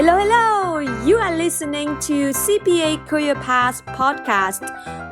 Hello, hello! You are listening to CPA Career Path podcast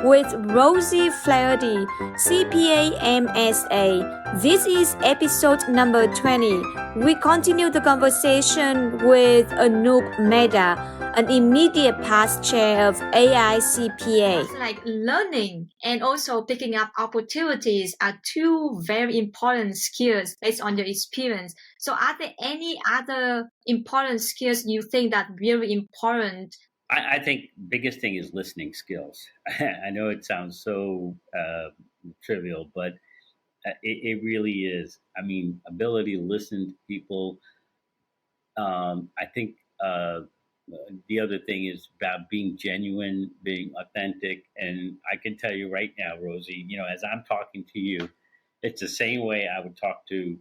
with Rosie Flaherty, CPA MSA. This is episode number 20. We continue the conversation with Anoop Mehta, an immediate past chair of AI CPA. Like learning and also picking up opportunities are two very important skills based on your experience. So are there any other important skills you think that really important? I think biggest thing is listening skills. I know it sounds so trivial, but it really is. I mean, ability to listen to people. I think the other thing is about being genuine, being authentic. And I can tell you right now, Rosie, as I'm talking to you, it's the same way I would talk to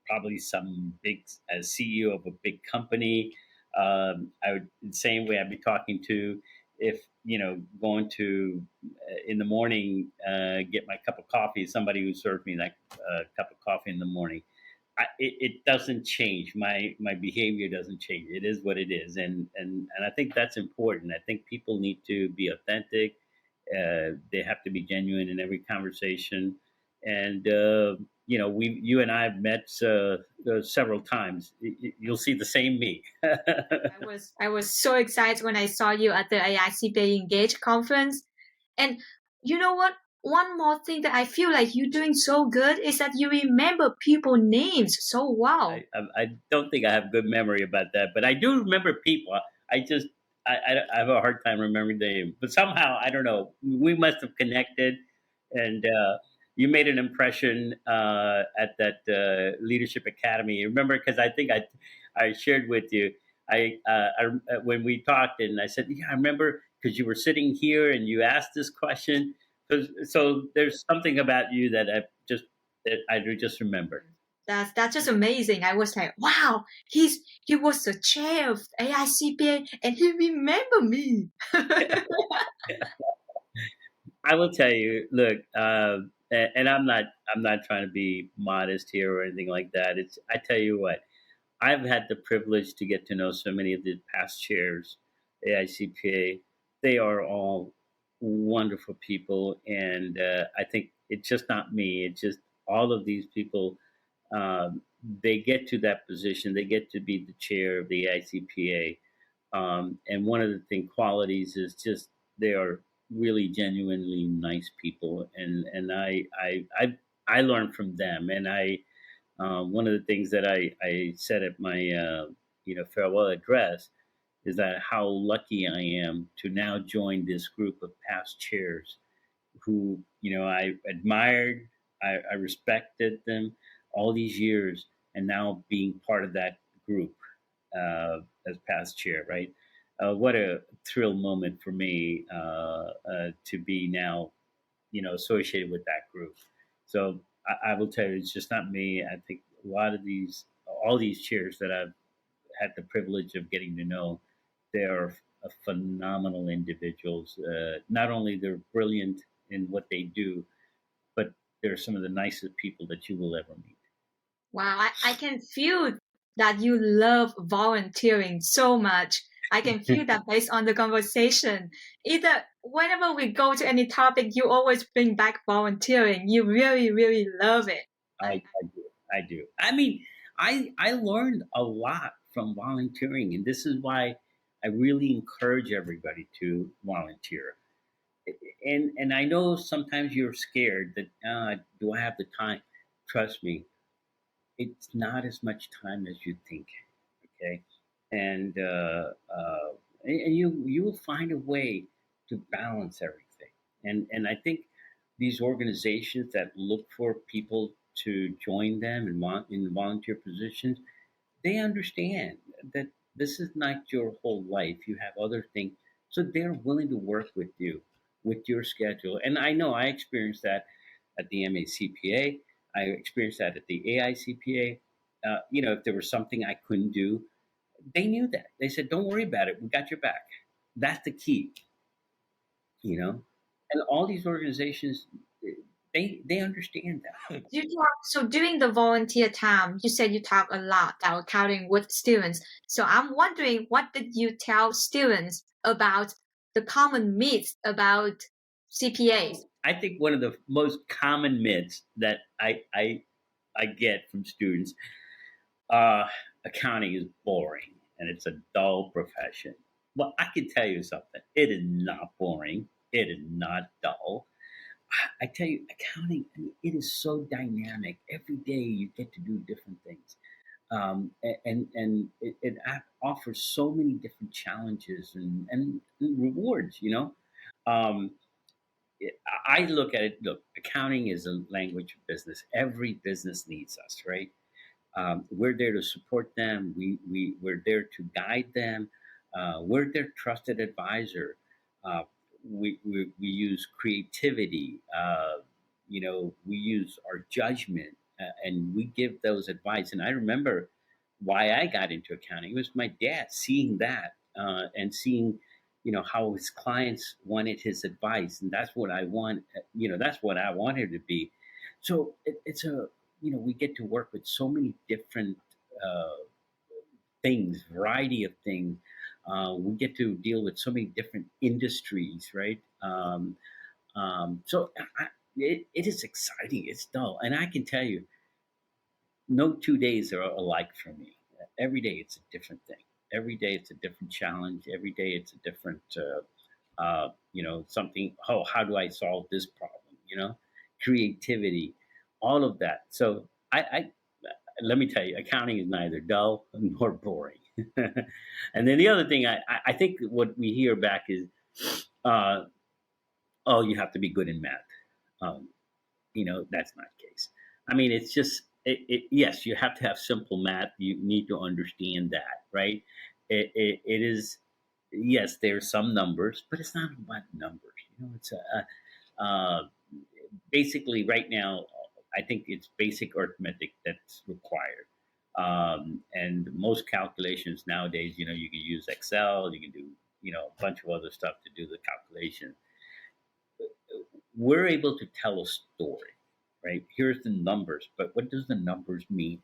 probably some big as CEO of a big company. I would the same way I'd be talking to if going to in the morning get my cup of coffee. Somebody who served me that cup of coffee in the morning. It doesn't change. My behavior doesn't change. It is what it is, and I think that's important. I think people need to be authentic. They have to be genuine in every conversation, and you and I have met several times. You'll see the same me. I was so excited when I saw you at the AICPA Engage conference. And you know what? One more thing that I feel like you're doing so good is that you remember people names so well. I don't think I have good memory about that, but I do remember people. I just I have a hard time remembering names, but somehow I don't know. We must have connected, and you made an impression at that leadership academy. Remember, because I think I shared with you. When we talked, and I said, yeah, I remember because you were sitting here and you asked this question. So there's something about you that I just remembered. That's just amazing. I was like, wow, he was the chair of AICPA and he remembered me. I will tell you, look, and I'm not trying to be modest here or anything like that. I tell you what, I've had the privilege to get to know so many of the past chairs, AICPA. They are all wonderful people, and I think it's just not me. It's just all of these people. They get to that position. They get to be the chair of the AICPA, and one of the qualities is just they are really genuinely nice people, and I learn from them, and I one of the things that I said at my farewell address is that how lucky I am to now join this group of past chairs who I admired, I respected them all these years, and now being part of that group as past chair, right? What a thrill moment for me to be now, associated with that group. So I will tell you, it's just not me. I think a lot of all these chairs that I've had the privilege of getting to know, they are phenomenal individuals. Not only they're brilliant in what they do, but they're some of the nicest people that you will ever meet. Wow, I can feel that you love volunteering so much. I can feel that based on the conversation. Either whenever we go to any topic, you always bring back volunteering. You really, really love it. I do. I do. I mean, I learned a lot from volunteering, and this is why I really encourage everybody to volunteer. And I know sometimes you're scared that do I have the time? Trust me, it's not as much time as you think. Okay, and you will find a way to balance everything. And I think these organizations that look for people to join them in volunteer positions, they understand that this is not your whole life. You have other things, so they're willing to work with you with your schedule. And I know I experienced that at the MACPA. I experienced that at the AICPA. If there was something I couldn't do, they knew that. They said, "Don't worry about it. We got your back." That's the key, you know. And all these organizations, they understand that. So during the volunteer time, you said you talk a lot about accounting with students. So I'm wondering, what did you tell students about the common myths about CPAs? I think one of the most common myths that I get from students, uh, accounting is boring and it's a dull profession. Well, I can tell you something. It is not boring. It is not dull. I tell you, accounting, I mean, it is so dynamic. Every day you get to do different things. And it offers so many different challenges and rewards, you know. Um, I look at it, look, accounting is a language of business. Every business needs us, right? We're there to support them. We're there to guide them. We're their trusted advisor. Uh, we use creativity. We use our judgment, and we give those advice. And I remember why I got into accounting. It was my dad seeing that and seeing, how his clients wanted his advice, and that's what I want. That's what I wanted to be. So it's a we get to work with so many different uh, things, variety of things. We get to deal with so many different industries, right? So it is exciting. It's dull, and I can tell you, no 2 days are alike for me. Every day it's a different thing. Every day it's a different challenge. Every day it's a different, something. Oh, how do I solve this problem? Creativity, all of that. So I let me tell you, accounting is neither dull nor boring. And then the other thing I think what we hear back is, uh, oh, you have to be good in math. Um, that's not the case. I mean, it's just yes, you have to have simple math. You need to understand that, right? It is, yes, there's some numbers, but it's not about numbers. It's basically right now. I think it's basic arithmetic that's required. And most calculations nowadays, you can use Excel, you can do, a bunch of other stuff to do the calculation. We're able to tell a story, right? Here's the numbers, but what does the numbers mean?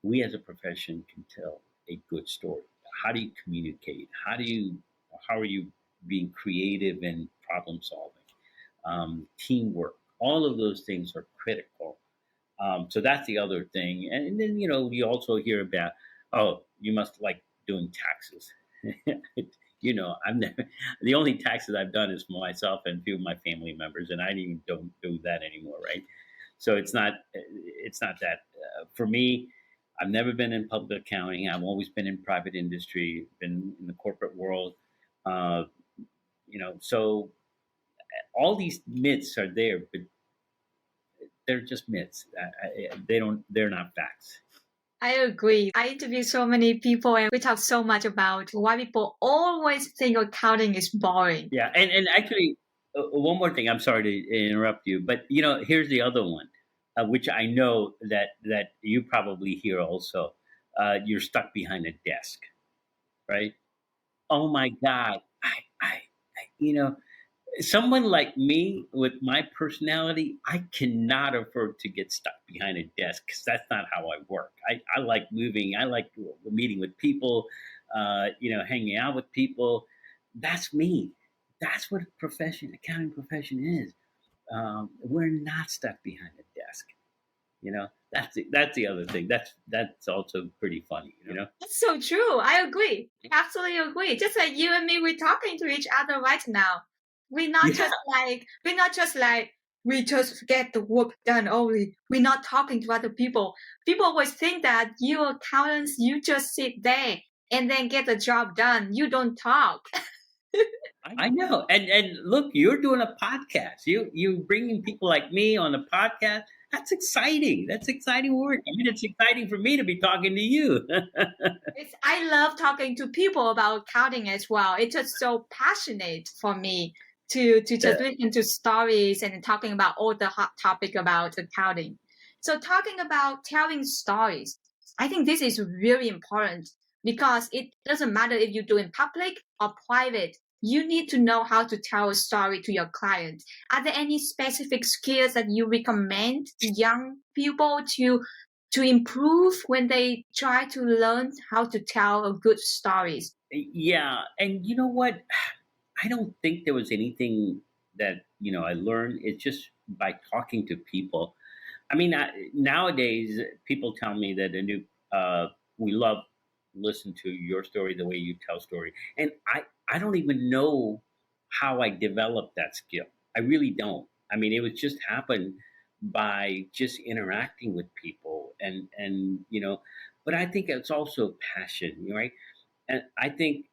We as a profession can tell a good story. How do you communicate? How are you being creative and problem solving? Teamwork. All of those things are critical. So that's the other thing. And then, you also hear about, oh, you must like doing taxes. I've never, the only taxes I've done is for myself and a few of my family members, and I even don't do that anymore, right? So it's not that. For me, I've never been in public accounting. I've always been in private industry, been in the corporate world. Uh, so all these myths are there, but they're just myths. They're not facts. I agree. I interview so many people and we talk so much about why people always think accounting is boring. Yeah, and actually, one more thing. I'm sorry to interrupt you, but here's the other one, which I know that you probably hear also. You're stuck behind a desk, right? Oh my God, you know, someone like me with my personality, I cannot afford to get stuck behind a desk because that's not how I work. I like moving. I like meeting with people, hanging out with people. That's me. That's what accounting profession is. We're not stuck behind a desk. That's the other thing. That's also pretty funny. That's so true. I agree. Absolutely agree. Just like you and me, we're talking to each other right now. We're not Yeah. just like we just get the work done only. We're not talking to other people. People always think that you accountants, you just sit there and then get the job done. You don't talk. I know. And look, you're doing a podcast. You bringing people like me on a podcast. That's exciting. That's exciting work. I mean, it's exciting for me to be talking to you. I love talking to people about accounting as well. It's just so passionate for me to just listen to stories and talking about all the hot topic about accounting. So talking about telling stories, I think this is really important because it doesn't matter if you do in public or private. you need to know how to tell a story to your client. Are there any specific skills that you recommend to young people to improve when they try to learn how to tell a good stories? Yeah, and you know what? I don't think there was anything that I learned. It's just by talking to people. I mean, nowadays people tell me that we love listen to your story, the way you tell story, and I don't even know how I developed that skill. I really don't. I mean, it was just happened by just interacting with people, and but I think it's also passion, right? And I think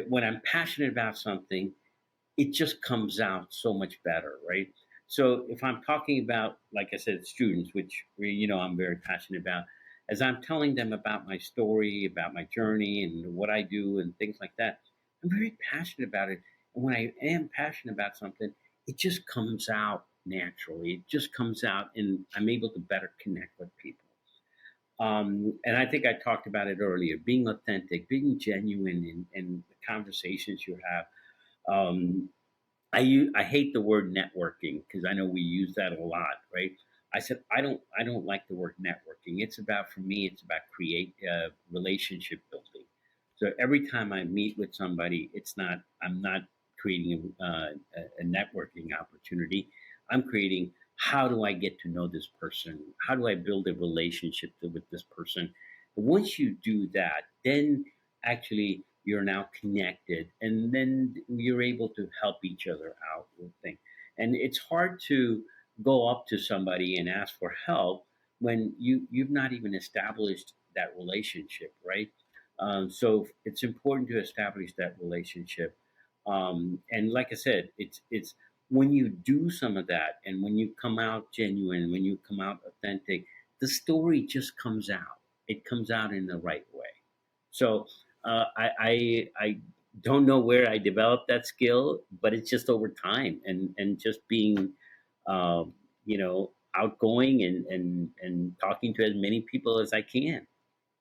when I'm passionate about something, it just comes out so much better, right? So if I'm talking about, like I said, students, which I'm very passionate about, as I'm telling them about my story, about my journey, and what I do, and things like that, I'm very passionate about it. And when I am passionate about something, it just comes out naturally. It just comes out, and I'm able to better connect with people. And I think I talked about it earlier: being authentic, being genuine in the conversations you have. Um, I hate the word networking because I know we use that a lot, right? I said I don't like the word networking. It's about for me, it's about create relationship building. So every time I meet with somebody, I'm not creating a networking opportunity. I'm creating, how do I get to know this person? How do I build a relationship with this person? Once you do that, then actually you're now connected, and then you're able to help each other out with things. And it's hard to go up to somebody and ask for help when you've not even established that relationship, right? So it's important to establish that relationship. And like I said, it's when you do some of that, and when you come out genuine, when you come out authentic, the story just comes out. It comes out in the right way. So I don't know where I developed that skill, but it's just over time, and just being, outgoing, and talking to as many people as I can.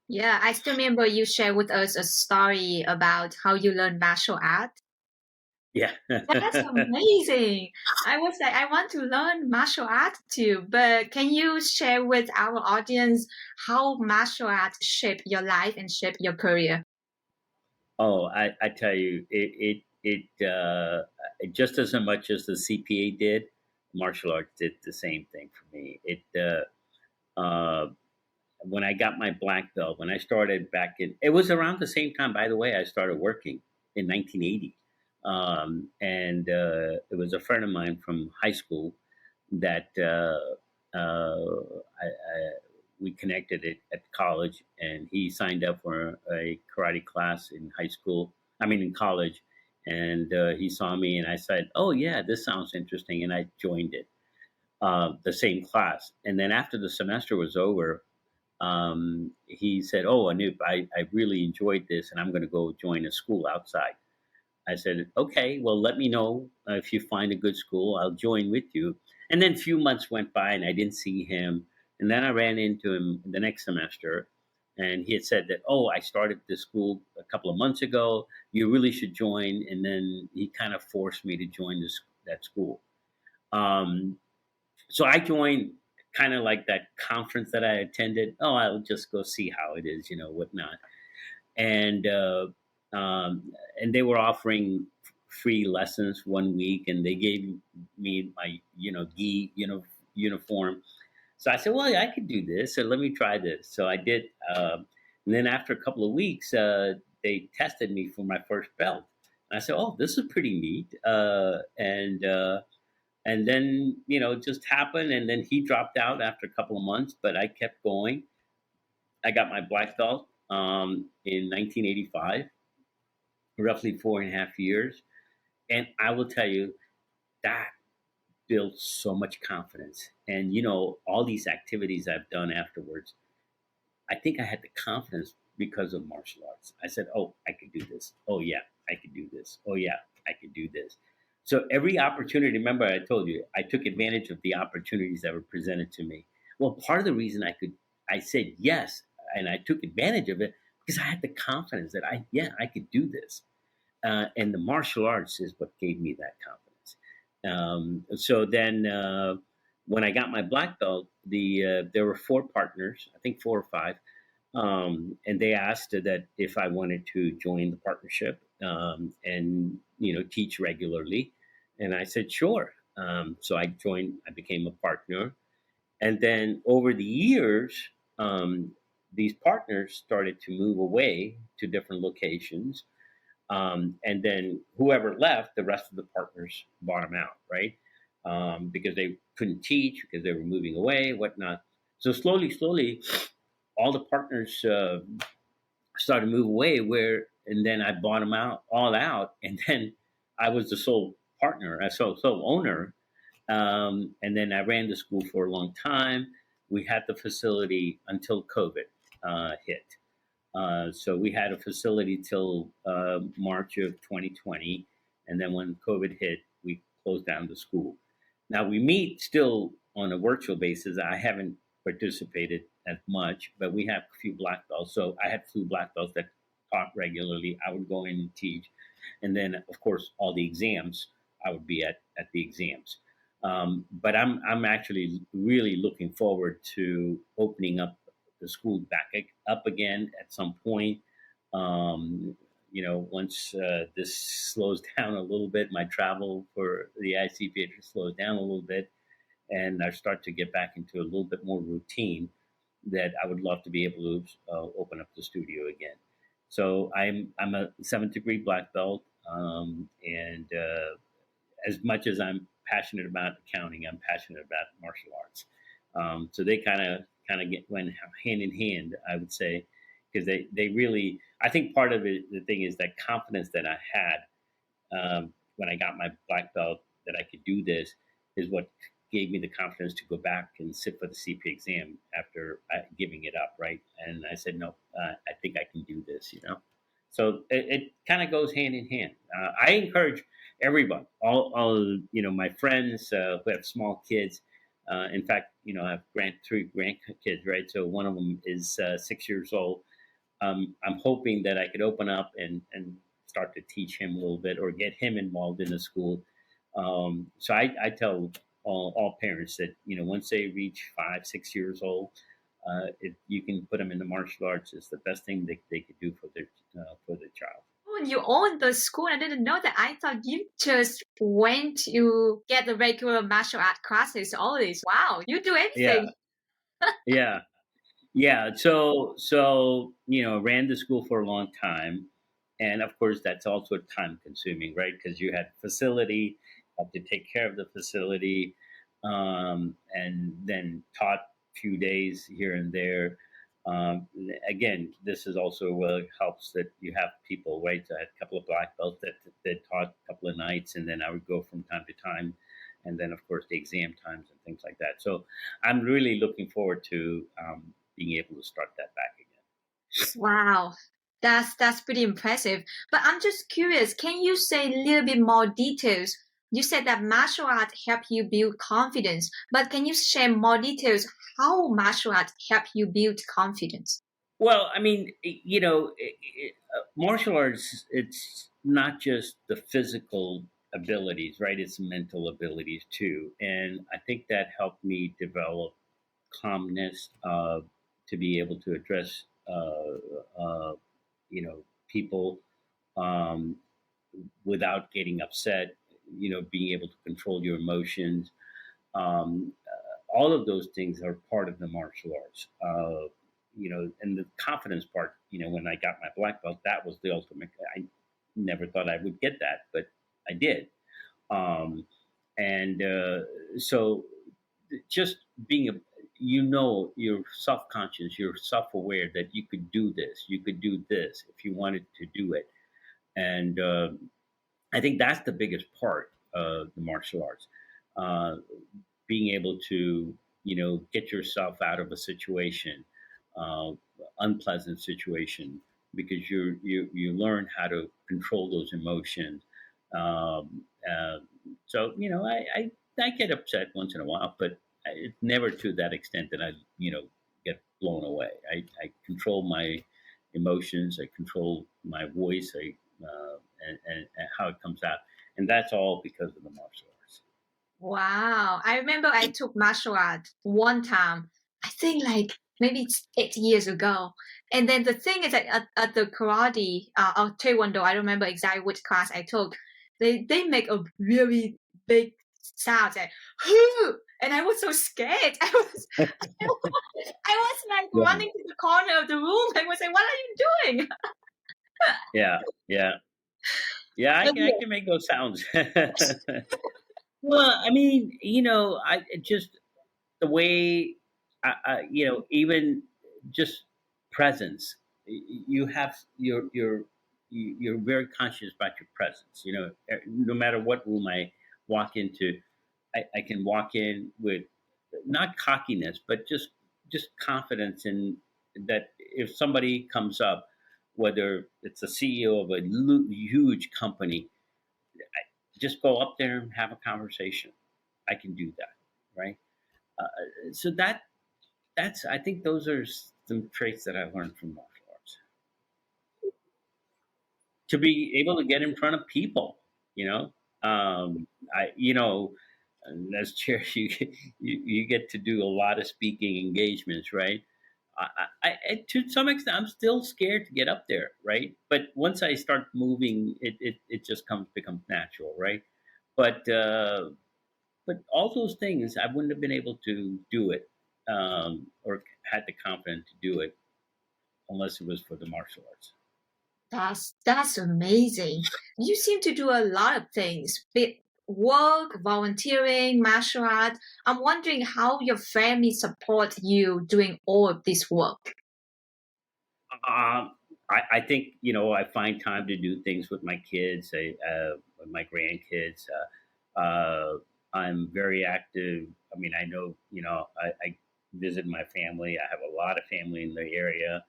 Yeah, I still remember you shared with us a story about how you learned martial art. Yeah. That's amazing. I was like, I want to learn martial art too, but can you share with our audience how martial arts shape your life and shape your career? Oh, I tell you, just as much as the CPA did, martial arts did the same thing for me. When I got my black belt, when I started back it was around the same time, by the way, I started working in 1980. And it was a friend of mine from high school that we connected it at college, and he signed up for a karate class in high school. I mean, in college, and he saw me, and I said, "Oh yeah, this sounds interesting," and I joined it, the same class. And then after the semester was over, he said, "Oh, Anoop, I really enjoyed this, and I'm going to go join a school outside." I said, "Okay, well, let me know if you find a good school. I'll join with you." And then a few months went by, and I didn't see him. And then I ran into him the next semester, and he had said that, "Oh, I started this school a couple of months ago. You really should join." And then he kind of forced me to join that school. Um, so I joined, kind of like that conference that I attended. Oh, I'll just go see how it is, whatnot. And and they were offering free lessons 1 week, and they gave me my gi uniform. So I said, well, yeah, I could do this, so let me try this. So I did. And then after a couple of weeks, they tested me for my first belt. And I said, oh, this is pretty neat. And then it just happened, and then he dropped out after a couple of months, but I kept going. I got my black belt in 1985, roughly 4.5 years. And I will tell you, that built so much confidence. And all these activities I've done afterwards, I think I had the confidence because of martial arts. I said, oh, I could do this. Oh, yeah, I could do this. Oh, yeah, I could do this. So every opportunity, remember I told you, I took advantage of the opportunities that were presented to me. Well, part of the reason I said yes, and I took advantage of it because I had the confidence that I could do this. And the martial arts is what gave me that confidence. So then, when I got my black belt, there were four partners, I think four or five, and they asked that if I wanted to join the partnership, and teach regularly, and I said sure. So I joined. I became a partner, and then over the years, these partners started to move away to different locations, and then whoever left, the rest of the partners bought them out, right? Because they couldn't teach, because they were moving away, whatnot. So slowly, slowly, all the partners started to move away. And then I bought them out, all out, and then I was the sole partner, sole owner. And then I ran the school for a long time. We had the facility until COVID hit. So we had a facility till March of 2020, and then when COVID hit, we closed down the school. Now we meet still on a virtual basis. I haven't participated as much, but we have a few black belts. So I had few black belts that taught regularly. I would go in and teach, and then of course all the exams. I would be at the exams. But I'm actually really looking forward to opening up the school back up again at some point. Once this slows down a little bit, my travel for the ICPH slows down a little bit, and I start to get back into a little bit more routine, that I would love to be able to open up the studio again. So I'm a seventh degree black belt, and as much as I'm passionate about accounting, I'm passionate about martial arts. So they kind of went hand in hand, I would say, because they really. I think part of it, the thing is that confidence that I had, when I got my black belt, that I could do this, is what gave me the confidence to go back and sit for the CP exam after giving it up, right? And I said, no, I think I can do this, So it kind of goes hand in hand. I encourage everyone, all my friends who have small kids. In fact, I have three grandkids, right? So one of them is 6 years old. I'm hoping that I could open up and start to teach him a little bit, or get him involved in the school. So I tell all parents that once they reach 5, 6 years old, if you can put them in the martial arts, it's the best thing they could do for their child. Oh, you own the school. I didn't know that. I thought you just went to get the regular martial art classes, all this. Wow, you do Yeah, everything. yeah. Yeah, so ran the school for a long time, and of course that's also time consuming, right? Because you had facility, have to take care of the facility, and then taught a few days here and there. Again, this is also what helps that you have people, right? So I had a couple of black belts that taught a couple of nights, and then I would go from time to time, and then of course the exam times and things like that. So I'm really looking forward to being able to start that back again. Wow, that's pretty impressive. But I'm just curious, can you say a little bit more details? You said that martial art help you build confidence, but can you share more details how martial art help you build confidence? Well, I mean, martial arts, it's not just the physical abilities, right? It's mental abilities too. And I think that helped me develop calmness, to be able to address, people, um, without getting upset, being able to control your emotions. All of those things are part of the martial arts. And the confidence part, when I got my black belt, that was the ultimate. I never thought I would get that, but I did. And so just being you're self-conscious, you're self-aware that you could do this, you could do this if you wanted to do it. And I think that's the biggest part of the martial arts. Uh, Being able to, get yourself out of a situation, uh, unpleasant situation, because you learn how to control those emotions. Um, uh, so I get upset once in a while, but it's never to that extent that I get blown away. I control my emotions. I control my voice. and how it comes out, and that's all because of the martial arts. Wow. I remember I took martial art one time, I think like maybe it's 8 years ago. And then the thing is that at the karate or taekwondo, I don't remember exactly which class I took, they make a really big sound like, "Hoo!" And I was so scared. I was like Yeah, running to the corner of the room. I was like, what are you doing? yeah, yeah, yeah. But I yeah, can make those sounds. Well, I mean, I just the way, even just presence. You have you're very conscious about your presence. No matter what room I walk into, I can walk in with not cockiness, but just confidence in that if somebody comes up, whether it's a CEO of a huge company, just go up there and have a conversation. I can do that, right? So that's I think those are some traits that I learned from martial arts to be able to get in front of people. You know, I and as chair you get to do a lot of speaking engagements, right? To some extent, I'm still scared to get up there, right? But once I start moving, it just becomes natural, right? But but all those things, I wouldn't have been able to do it, or had the confidence to do it unless it was for the martial arts. that's amazing. You seem to do a lot of things, be work, volunteering, martial art. I'm wondering how your family support you doing all of this work. I think I find time to do things with my kids, with my grandkids. I'm very active. I mean, I know I visit my family. I have a lot of family in the area.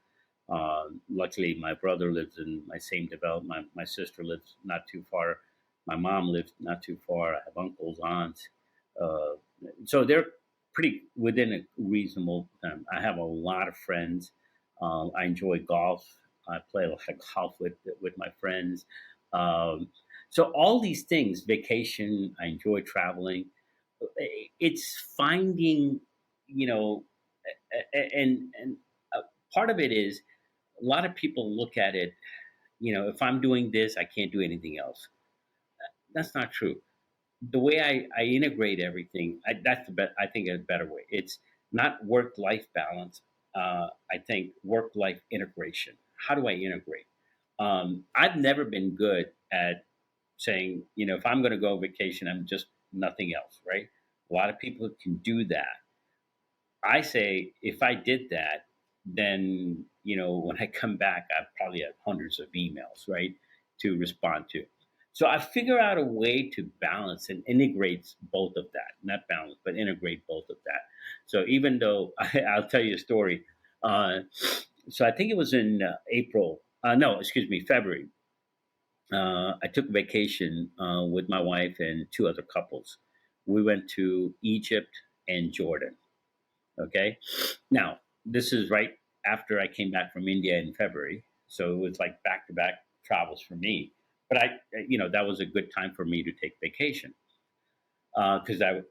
Luckily, my brother lives in my same development. My sister lives not too far. My mom lives not too far. I have uncles, aunts. Uh, so they're pretty within a reasonable time. I have a lot of friends. I enjoy golf. I play a lot of golf with my friends. Um, so all these things, vacation. I enjoy traveling. It's finding, you know, and part of it is a lot of people look at it, if I'm doing this, I can't do anything else. That's not true. The way I integrate everything, I think a better way. It's not work life balance. I think work life integration. How do I integrate? I've never been good at saying, if I'm going to go on vacation, I'm just nothing else, right? A lot of people can do that. I say if I did that, then when I come back, I probably have hundreds of emails, right, to respond to. So I figure out a way to balance and integrate both of that, not balance, but integrate both of that. So even though I'll tell you a story. Uh, so I think it was in April. No, excuse me, February. I took vacation with my wife and two other couples. We went to Egypt and Jordan. Okay. Now, this is right after I came back from India in February. So it was like back to back travels for me. But that was a good time for me to take vacation because I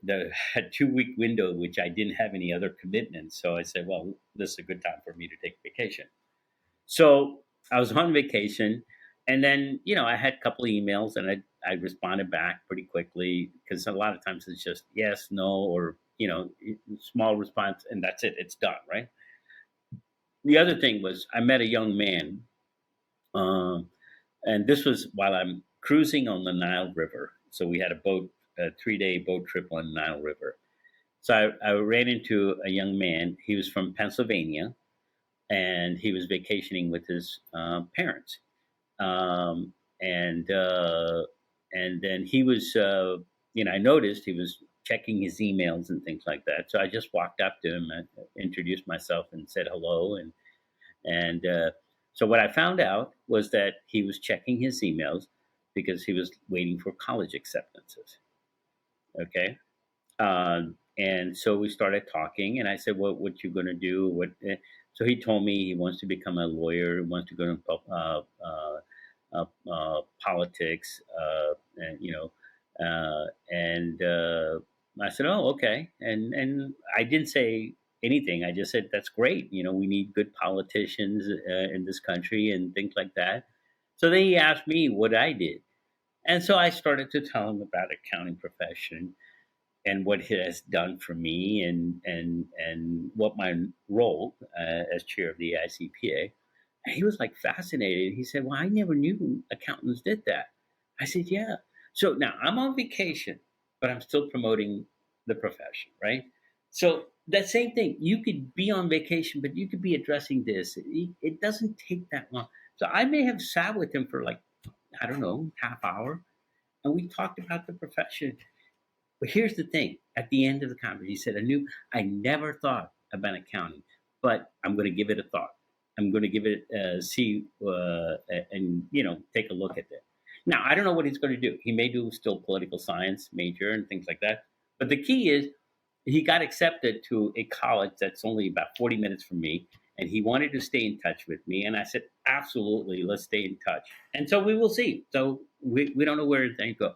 had 2 week window, which I didn't have any other commitments. So I said, well, this is a good time for me to take vacation. So I was on vacation, and then I had a couple of emails, and I responded back pretty quickly because a lot of times it's just yes, no, or small response, and that's it. It's done, right? The other thing was I met a young man, um, and this was while I'm cruising on the Nile River. So we had a 3-day boat trip on the Nile River. So I ran into a young man. He was from Pennsylvania, and he was vacationing with his parents. um, and then he was, I noticed he was checking his emails and things like that. So I just walked up to him and introduced myself and said hello. And so what I found out was that he was checking his emails because he was waiting for college acceptances. Okay. And so we started talking, and I said, "What you going to do?" So he told me he wants to become a lawyer, wants to go to politics, and, and I said, "Oh, okay," and I didn't say anything. I just said, "That's great. We need good politicians in this country and things like that." So then he asked me what I did, and so I started to tell him about accounting profession and what it has done for me, and what my role as chair of the ICPA. And he was like fascinated. He said, "Well, I never knew accountants did that." I said, "Yeah." So now I'm on vacation, but I'm still promoting the profession, right? So that same thing, you could be on vacation, but you could be addressing this. It doesn't take that long. So I may have sat with him for like, I don't know, half hour, and we talked about the profession. But here's the thing: at the end of the conference, he said, I never thought about accounting, but I'm going to give it a thought. I'm going to give it, see, and, take a look at it." Now, I don't know what he's going to do. He may do still political science major and things like that. But the key is he got accepted to a college that's only about 40 minutes from me. And he wanted to stay in touch with me. And I said, "Absolutely, let's stay in touch." And so we will see. So we don't know where things go.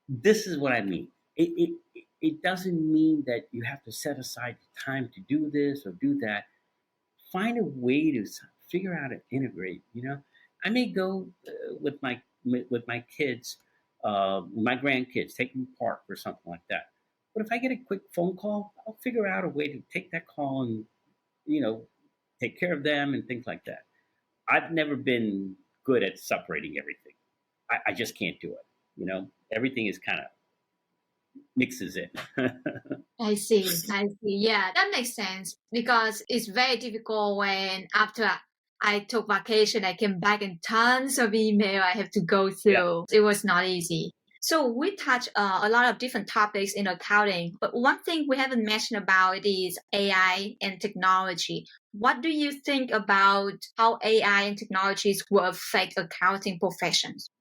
This is what I mean. It doesn't mean that you have to set aside time to do this or do that. Find a way to figure out and integrate. I may go with my kids, my grandkids, take them to the park or something like that. But if I get a quick phone call, I'll figure out a way to take that call and you know take care of them and things like that. I've never been good at separating everything. I just can't do it. Everything is kind of mixes in. I see. I see. Yeah, that makes sense because it's very difficult when after I took vacation, I came back and tons of email I have to go Yeah. through. It was not easy. So we touch a lot of different topics in accounting, but one thing we haven't mentioned about is AI and technology. What do you think about how AI and technologies will affect accounting professions?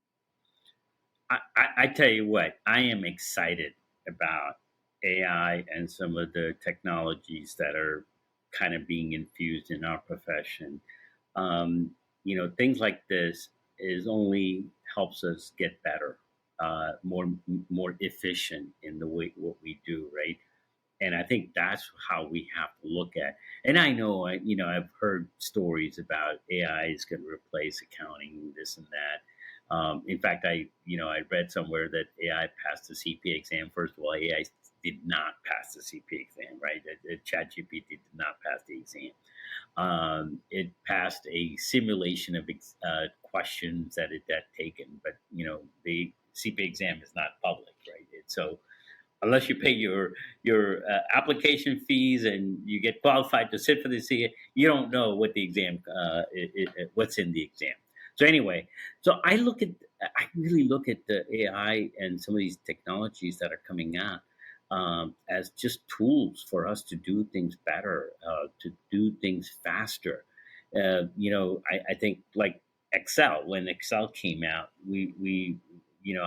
I tell you what, I am excited about AI and some of the technologies that are kind of being infused in our profession. Things like this is only helps us get better, more efficient in the way what we do, right? And I think that's how we have to look at. And I know, I've heard stories about AI is going to replace accounting, this and that. In fact, I read somewhere that AI passed the CPA exam. First of all, AI did not pass the CPA exam, right? ChatGPT did not pass the exam. It passed a simulation of questions that it had taken, but the CPA exam is not public, right? So unless you pay your application fees and you get qualified to sit for the CA, you don't know what the exam what's in the exam. So anyway, I really look at the AI and some of these technologies that are coming out as just tools for us to do things better, to do things faster. I think like Excel, when Excel came out, we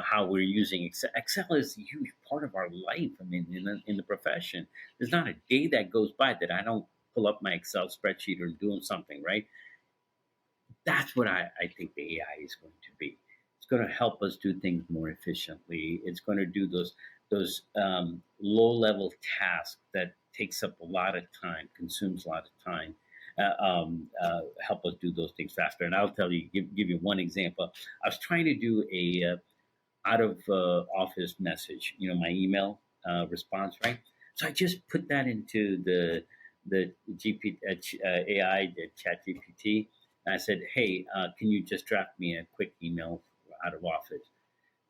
how we're using Excel. Excel is a huge part of our life. I mean, in the profession, there's not a day that goes by that I don't pull up my Excel spreadsheet or doing something, right? That's what I think the AI is going to be. It's going to help us do things more efficiently. It's going to do those low level tasks that takes up a lot of time, consumes a lot of time. Help us do those things faster. And I'll tell you, give you one example. I was trying to do a out of office message, my email response, right? So I just put that into the AI, the Chat GPT, and I said, "Hey, can you just draft me a quick email out of office?"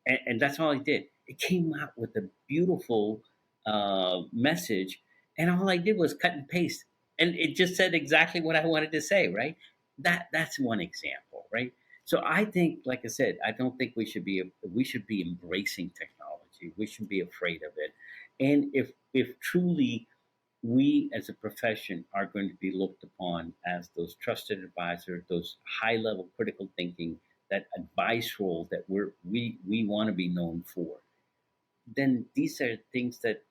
And that's all I did. It came out with a beautiful message, and all I did was cut and paste, and it just said exactly what I wanted to say. Right? That's one example, right? So I think, like I said, I don't think we should be embracing technology. We shouldn't be afraid of it, and if truly we as a profession are going to be looked upon as those trusted advisors, those high level critical thinking, that advice role that we want to be known for, then these are things that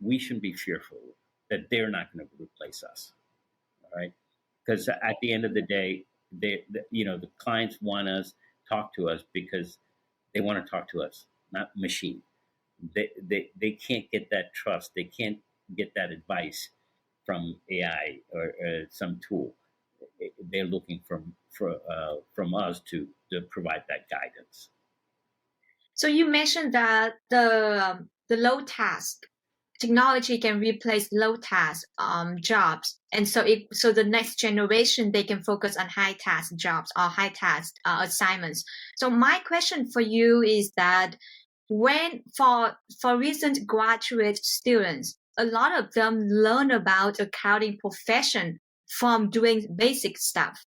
we shouldn't be fearful that they're not going to replace us. All right, because at the end of the day, the clients want us talk to us because they want to talk to us, not machine. They can't get that trust. They can't get that advice from AI or some tool. They're looking from us to provide that guidance. So you mentioned that the low task technology can replace low task jobs, and so the next generation they can focus on high task jobs or high task assignments. So my question for you is that when for recent graduate students, a lot of them learn about accounting profession from doing basic stuff,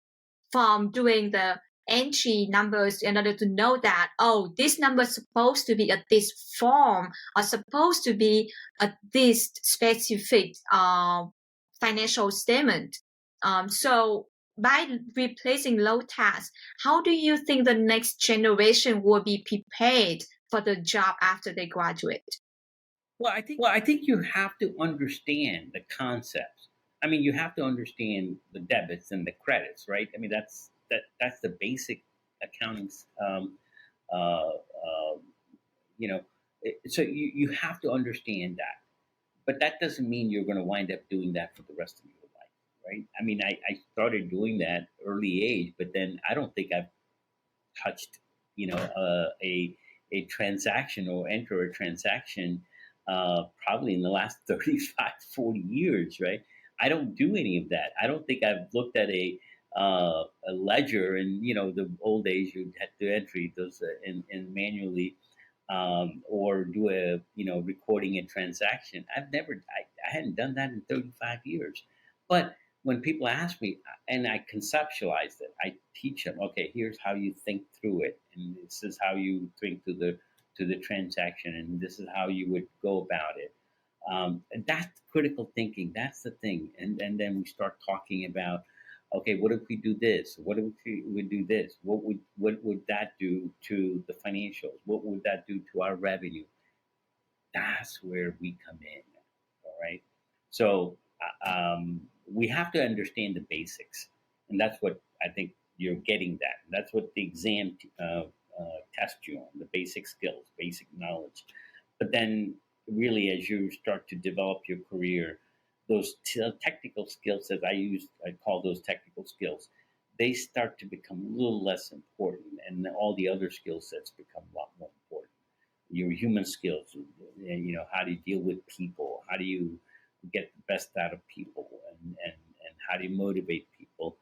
from doing the entry numbers in order to know that, oh, this number is supposed to be at this form or supposed to be at this specific financial statement. So by replacing low tasks, how do you think the next generation will be prepared for the job after they graduate? Well, I think you have to understand the concepts. I mean, you have to understand the debits and the credits, right? I mean, that's the basic accounting. Uh, uh, you know, so you have to understand that, but that doesn't mean you're going to wind up doing that for the rest of your life, right? I mean, I started doing that early age, but then I don't think I've touched, a transaction or enter a transaction probably in the last 35, 40 years, right? I don't do any of that. I don't think I've looked at a ledger, and the old days you had to entry those in manually, or do a recording a transaction. I hadn't done that in 35 years. But when people ask me, and I conceptualize it, I teach them, okay, here's how you think through it, and this is how you think to the transaction, and this is how you would go about it. And that's critical thinking. That's the thing. And then we start talking about, okay, what if we do this? What if we would do this? What would that do to the financials? What would that do to our revenue? That's where we come in. All right. So we have to understand the basics, and that's what I think you're getting. That's what the exam tests you on: the basic skills, basic knowledge. But then, really, as you start to develop your career, those technical skills that I call those technical skills, they start to become a little less important, and all the other skill sets become a lot more important. Your human skills, how do you deal with people? How do you get the best out of people? And how do you motivate people?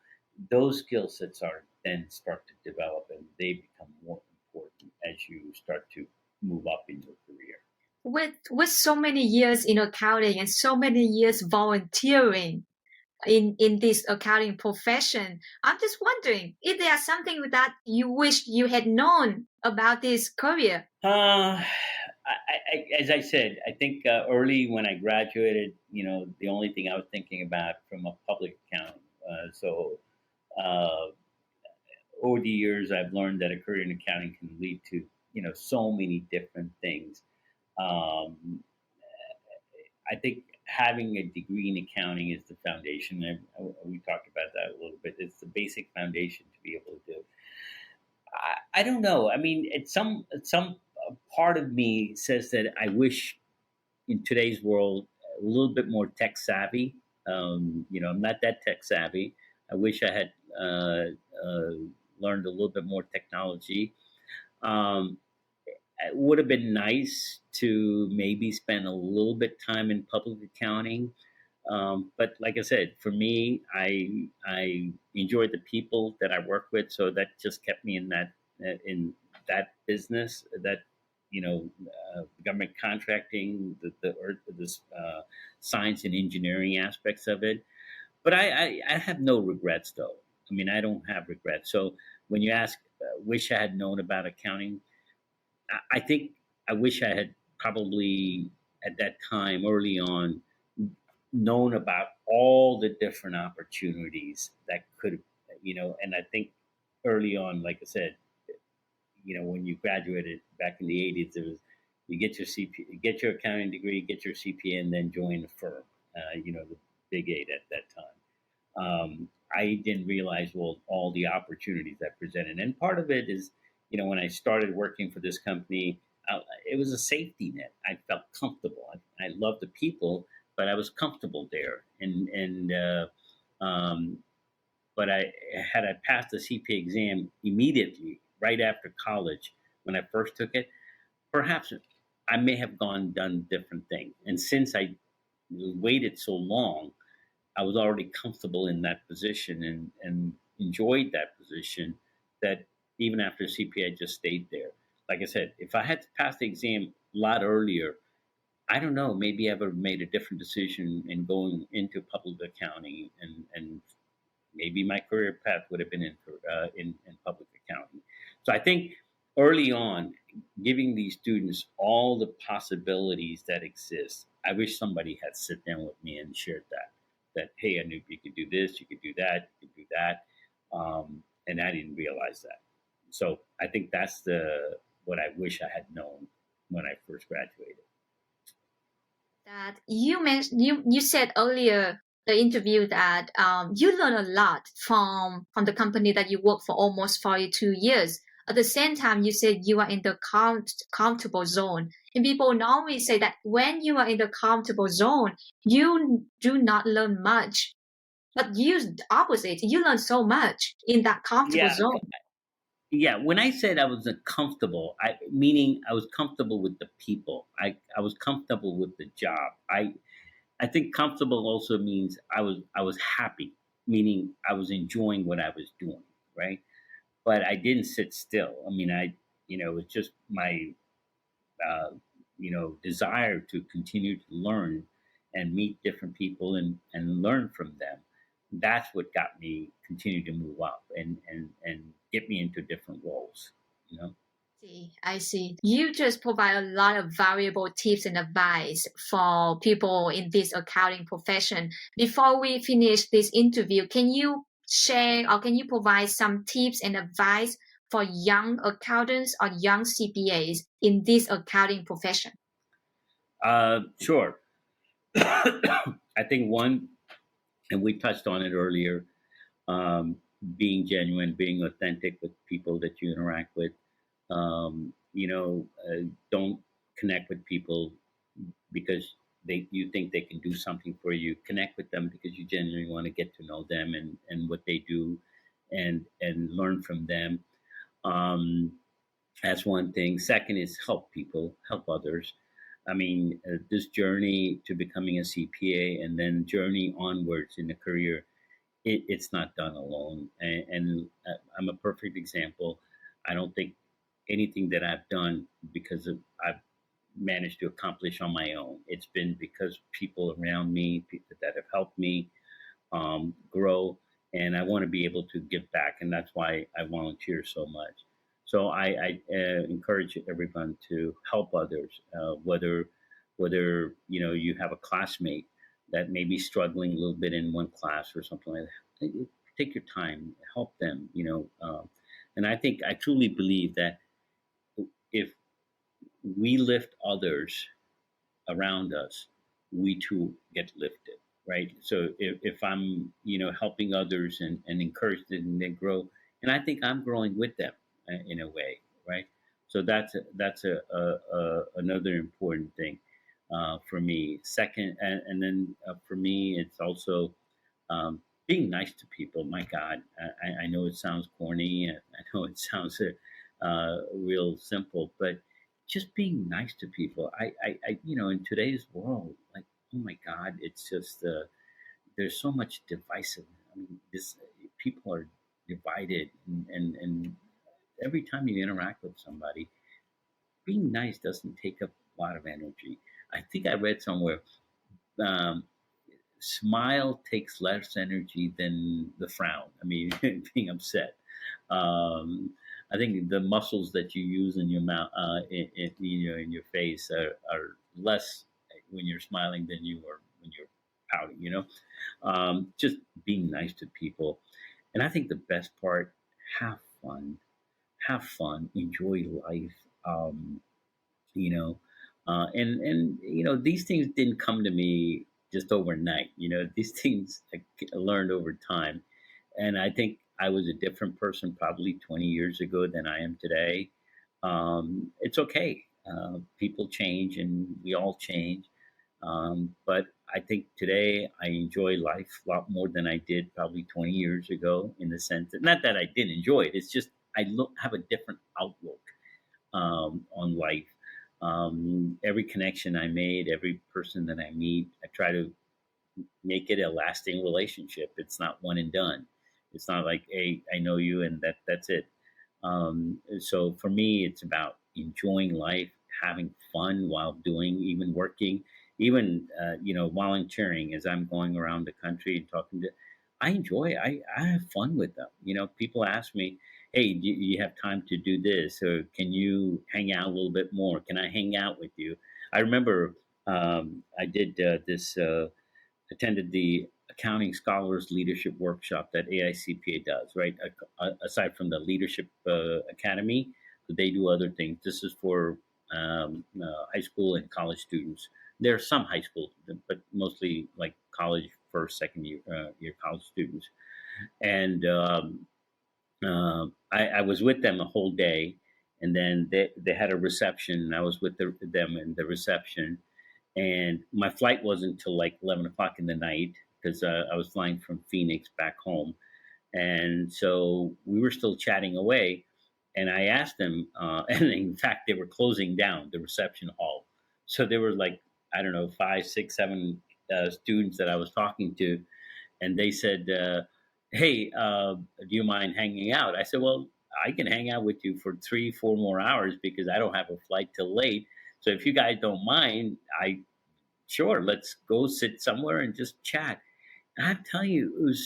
Those skill sets are then start to develop, and they become more important as you start to move up in your career. With so many years in accounting and so many years volunteering in this accounting profession, I'm just wondering if there's something that you wish you had known about this career. As I said, I think early when I graduated, the only thing I was thinking about from a public accounting. So uh, over the years, I've learned that a career in accounting can lead to so many different things. Um, I think having a degree in accounting is the foundation. And we talked about that a little bit. It's the basic foundation to be able to do. I don't know. I mean, some part of me says that I wish in today's world a little bit more tech savvy. I'm not that tech savvy. I wish I had uh, learned a little bit more technology. Um, it would have been nice to maybe spend a little bit time in public accounting. But like I said, for me, I enjoyed the people that I work with, so that just kept me in that business. That government contracting, the science and engineering aspects of it. But I have no regrets though. I mean, I don't have regrets. So when you ask, wish I had known about accounting, I think I wish I had probably at that time early on known about all the different opportunities that could, and I think early on, like I said, when you graduated back in the 80s, it was you get your get your accounting degree, get your CPA, and then join a firm, the big eight at that time. I didn't realize, well, all the opportunities that presented, and part of it is when I started working for this company, it was a safety net. I felt comfortable. I loved the people, but I was comfortable there. Um, but I passed the CPA exam immediately, right after college, when I first took it, perhaps I may have gone done different things. And since I waited so long, I was already comfortable in that position and enjoyed that position, that even after CPA, I just stayed there. Like I said, if I had passed the exam a lot earlier, I don't know, maybe I would have made a different decision in going into public accounting, and maybe my career path would have been in public accounting. So I think early on, giving these students all the possibilities that exist. I wish somebody had sit down with me and shared that. That, hey, I knew you could do this, you could do that, you could do that, and I didn't realize that. So I think that's the what I wish I had known when I first graduated. That you mentioned, you said earlier the interview that you learn a lot from the company that you work for almost 42 years. At the same time, you said you are in the comfortable zone. And people normally say that when you are in the comfortable zone, you do not learn much. But you opposite, you learn so much in that comfortable Yeah, zone. yeah. When I said I was comfortable, I meaning I was comfortable with the people. I was comfortable with the job. I think comfortable also means I was happy, meaning I was enjoying what I was doing, right? But I didn't sit still. I mean, it was just my uh, desire to continue to learn and meet different people and learn from them. That's what got me continue to move up and get me into different roles. You know. See, I see. You just provide a lot of valuable tips and advice for people in this accounting profession. Before we finish this interview, can you share or can you provide some tips and advice for young accountants or young CPAs in this accounting profession? Sure. I think one, and we touched on it earlier, um, being genuine, being authentic with people that you interact with. Don't connect with people because you think they can do something for you. Connect with them because you genuinely want to get to know them and what they do, and learn from them. Um, that's one thing. Second is help people, help others. I mean, this journey to becoming a CPA and then journey onwards in a career, it's not done alone. And I'm a perfect example. I don't think anything that I've done I've managed to accomplish on my own. It's been because people around me, people that have helped me grow, and I want to be able to give back, and that's why I volunteer so much. So I encourage everyone to help others, whether you have a classmate that may be struggling a little bit in one class or something like that. Take your time, help them. And I truly believe that if we lift others around us, we too get lifted, right? So if I'm, helping others and encourage them to grow, and I think I'm growing with them in a way, right? So that's another important thing for me. Second, and then for me, it's also being nice to people. My God, I know it sounds corny. I know it sounds real simple, but just being nice to people. In today's world, like, oh my God, it's just there's so much divisive. I mean, this people are divided, and every time you interact with somebody, being nice doesn't take up a lot of energy. I think I read somewhere. Um, Smile takes less energy than the frown. I mean, being upset. Um, I think the muscles that you use in your mouth, in your face, are less when you're smiling than you are when you're pouting. Just being nice to people, and I think the best part, have fun, enjoy life. You know and these things didn't come to me just overnight. These things I learned over time, and I think I was a different person probably 20 years ago than I am today. It's okay. People change and we all change. But I think today I enjoy life a lot more than I did probably 20 years ago, in the sense that, not that I didn't enjoy it, it's just have a different outlook on life. Every connection I made, every person that I meet, I try to make it a lasting relationship. It's not one and done. It's not like, hey, I know you and that's it. So for me, it's about enjoying life, having fun while doing, even working, even volunteering as I'm going around the country and talking to. I enjoy. I have fun with them. People ask me, "Hey, do you have time to do this, or can you hang out a little bit more? Can I hang out with you?" I remember I did this. Attended the Accounting Scholars Leadership Workshop that AICPA does, right? Aside from the Leadership Academy, they do other things. This is for high school and college students. There are some high school, but mostly like college first, second year college students. And I was with them a whole day, and then they had a reception, and I was with them in the reception, and my flight wasn't until like 11 o'clock in the night because I was flying from Phoenix back home, and so we were still chatting away. And I asked them, and in fact, they were closing down the reception hall, so there were like, I don't know, five, six, seven students that I was talking to, and they said, "Hey, do you mind hanging out?" I said, "Well, I can hang out with you for 3, 4 more hours because I don't have a flight till late. So if you guys don't mind, I sure, let's go sit somewhere and just chat." And I tell you, it was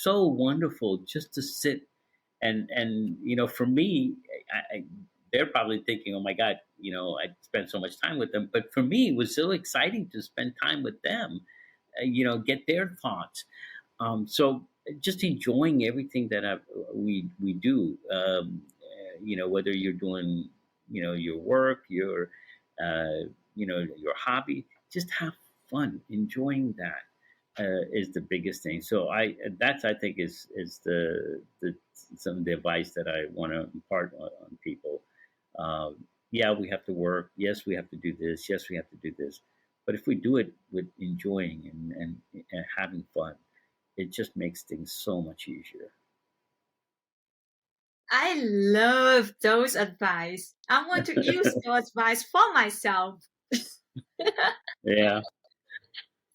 so wonderful just to sit and for me, they're probably thinking, "Oh my God, I spent so much time with them." But for me, it was so exciting to spend time with them, get their thoughts. So just enjoying everything that we do. Whether you're doing, your work, your hobby, just have fun, enjoying that is the biggest thing. So I think is the some of the advice that I want to impart on people. Yeah, we have to work. Yes, we have to do this. Yes, we have to do this. But if we do it with enjoying and having fun, it just makes things so much easier. I love those advice. I want to use your advice for myself. Yeah.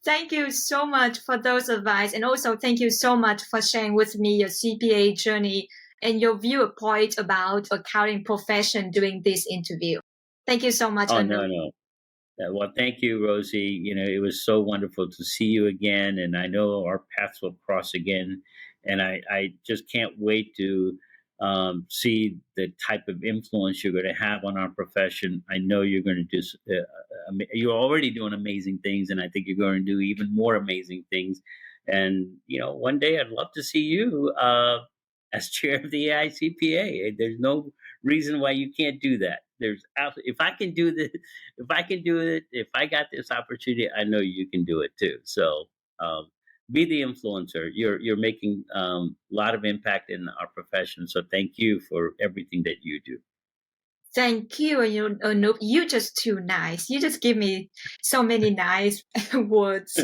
Thank you so much for those advice, and also thank you so much for sharing with me your CPA journey and your viewpoint about accounting profession during this interview. Thank you so much, Oh, Anu. no, no. Well, thank you, Rosie. It was so wonderful to see you again, and I know our paths will cross again. And I just can't wait to see the type of influence you're going to have on our profession. I know you're going to do. You're already doing amazing things, and I think you're going to do even more amazing things. And one day I'd love to see you as chair of the AICPA. There's no reason why you can't do that. If I can do this, if I can do it, if I got this opportunity, I know you can do it too. So um, be the influencer. You're making a lot of impact in our profession. So thank you for everything that you do. Thank you. Anu, you just too nice. You just give me so many nice words.